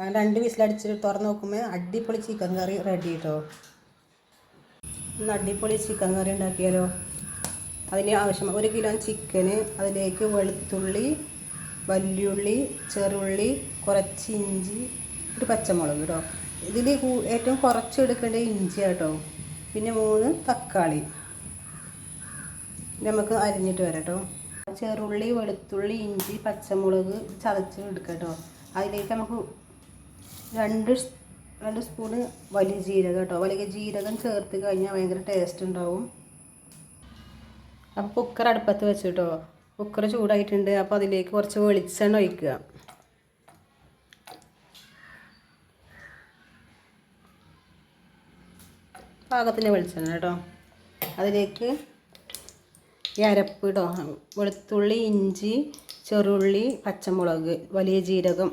അങ്ങനെ 2 വിസിലടിച്ച് തുറന്ന് നോക്കുമ്പോൾ അടിപൊളി ചിക്കൻ കറി റെഡി കേട്ടോ. ഇന്ന് അടിപൊളി ചിക്കൻ കറി ഉണ്ടാക്കിയാലോ. അതിന് ആവശ്യം 1 കിലോ ചിക്കന്, അതിലേക്ക് വെളുത്തുള്ളി, വല്യുള്ളി, ചെറുള്ളി, കുറച്ച് ഇഞ്ചി, ഒരു പച്ചമുളക് കേട്ടോ. ഇതിൽ ഏറ്റവും കുറച്ച് എടുക്കേണ്ടത് ഇഞ്ചി കേട്ടോ. പിന്നെ 3 തക്കാളി നമുക്ക് അരിഞ്ഞിട്ട് വരാം കേട്ടോ. ചെറുള്ളി, വെളുത്തുള്ളി, ഇഞ്ചി, പച്ചമുളക് ചതച്ച് എടുക്കാം കേട്ടോ. അതിലേക്ക് നമുക്ക് 2 സ്പൂണ് വലിയ ജീരകം കേട്ടോ. വലിയ ജീരകം ചേർത്ത് കഴിഞ്ഞാൽ ഭയങ്കര ടേസ്റ്റ് ഉണ്ടാവും. അപ്പോൾ കുക്കർ അടുപ്പത്ത് വെച്ച് കേട്ടോ. കുക്കർ ചൂടായിട്ടുണ്ട്. അപ്പോൾ അതിലേക്ക് കുറച്ച് വെളിച്ചെണ്ണ ഒഴിക്കുക. പാകത്തിന് വെളിച്ചെണ്ണ കേട്ടോ. അതിലേക്ക് ഈ അരപ്പ് കേട്ടോ. വെളുത്തുള്ളി, ഇഞ്ചി, ചെറുള്ളി, പച്ചമുളക്, വലിയ ജീരകം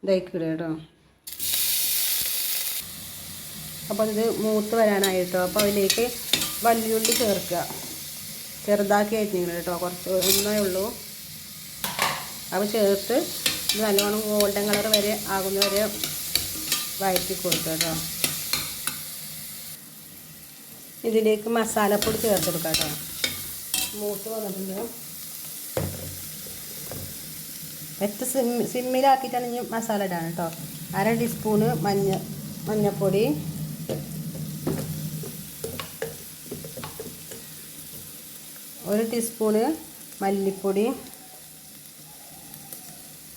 ഇതായിക്കിടുക കേട്ടോ. അപ്പോൾ ഇത് മൂത്ത് വരാനായിട്ടോ. അപ്പോൾ അതിലേക്ക് വല്യുള്ളി ചേർക്കുക. ചെറുതാക്കി അരിഞ്ഞിങ്ങനെ കേട്ടോ. കുറച്ച് ഒന്നേ ഉള്ളൂ. അപ്പോൾ ചേർത്ത് ഇത് നല്ലോണം ഗോൾഡൻ കളർ വരെ ആകുന്നവരെ വഴറ്റി കൊടുക്കുക കേട്ടോ. ഇതിലേക്ക് മസാലപ്പൊടി ചേർത്ത് കൊടുക്കുക കേട്ടോ. മൂത്ത് വന്നിട്ടുണ്ട്. ഏറ്റവും സിമ്മിലാക്കിയിട്ടാണ് ഇനി മസാല ഇടാൻ കേട്ടോ. 1/2 ടീസ്പൂണ് മഞ്ഞൾപ്പൊടി, 1 ടീസ്പൂണ് മല്ലിപ്പൊടി,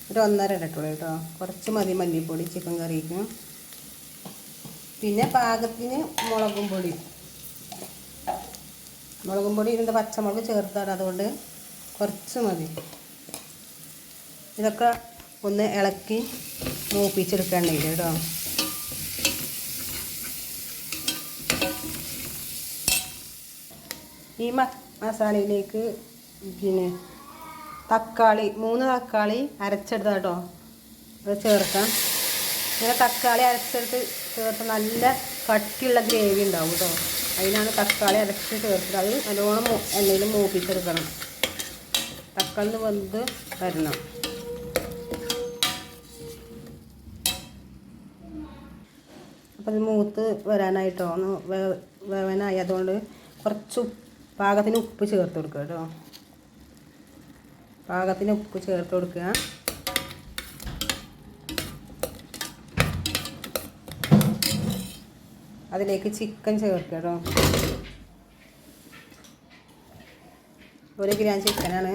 ഒരു 1.5 ഇടട്ടുള്ളൂ കേട്ടോ. കുറച്ച് മതി മല്ലിപ്പൊടി ചിക്കൻ കറിക്ക്. പിന്നെ പാകത്തിന് മുളകും പൊടി ഇതിൻ്റെ പച്ചമുളക് ചേർത്താണ്, അതുകൊണ്ട് കുറച്ച് മതി. ഇതൊക്കെ ഒന്ന് ഇളക്കി മൂപ്പിച്ചെടുക്കേണ്ടത് കേട്ടോ. ഈ മസാലയിലേക്ക് പിന്നെ തക്കാളി 3 തക്കാളി അരച്ചെടുത്ത കേട്ടോ അത് ചേർക്കാം. ഇങ്ങനെ തക്കാളി അരച്ചെടുത്ത് ചേർത്ത് നല്ല കട്ടിയുള്ള ഗ്രേവി ഉണ്ടാവും കേട്ടോ. അതിനാണ് തക്കാളി അരച്ച് ചേർത്തത്. അത് നല്ലോണം എണ്ണയിൽ മൂപ്പിച്ചെടുക്കണം. തക്കാളി വെന്ത് വരണം. അപ്പോൾ ഇത് മൂത്ത് വരാനായിട്ടോ ഒന്ന് വേവാനായി. അതുകൊണ്ട് കുറച്ച് പാകത്തിന് ഉപ്പ് ചേർത്ത് കൊടുക്കുക കേട്ടോ. പാകത്തിന് ഉപ്പ് ചേർത്ത് കൊടുക്കുക. അതിലേക്ക് ചിക്കൻ ചേർക്കുക കേട്ടോ. 1 കിലോ ചിക്കനാണ്.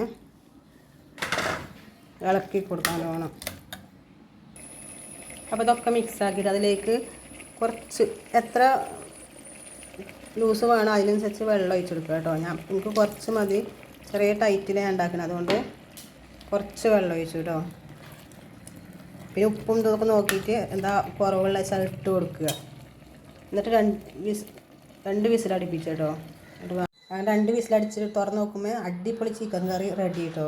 ഇളക്കി കൊടുക്കാൻ വേണം. അപ്പോൾ ഇതൊക്കെ മിക്സാക്കിയിട്ട് അതിലേക്ക് കുറച്ച് എത്ര ലൂസ് വേണം അതിനനുസരിച്ച് വെള്ളം ഒഴിച്ചെടുക്കുക കേട്ടോ. എനിക്ക് കുറച്ച് മതി, ചെറിയ ടൈറ്റിലാണ് ഉണ്ടാക്കുന്നത്, അതുകൊണ്ട് കുറച്ച് വെള്ളം ഒഴിച്ചു കേട്ടോ. പിന്നെ ഉപ്പും ഇതൊക്കെ നോക്കിയിട്ട് എന്താ കുറവുള്ള വെച്ചാൽ ഇട്ട് കൊടുക്കുക. എന്നിട്ട് 2 വിസിലടിപ്പിച്ചു കേട്ടോ. 2 വിസിലടിച്ച് തുറന്ന് നോക്കുമ്പോൾ അടിപൊളി ചിക്കൻ കറി റെഡി കേട്ടോ.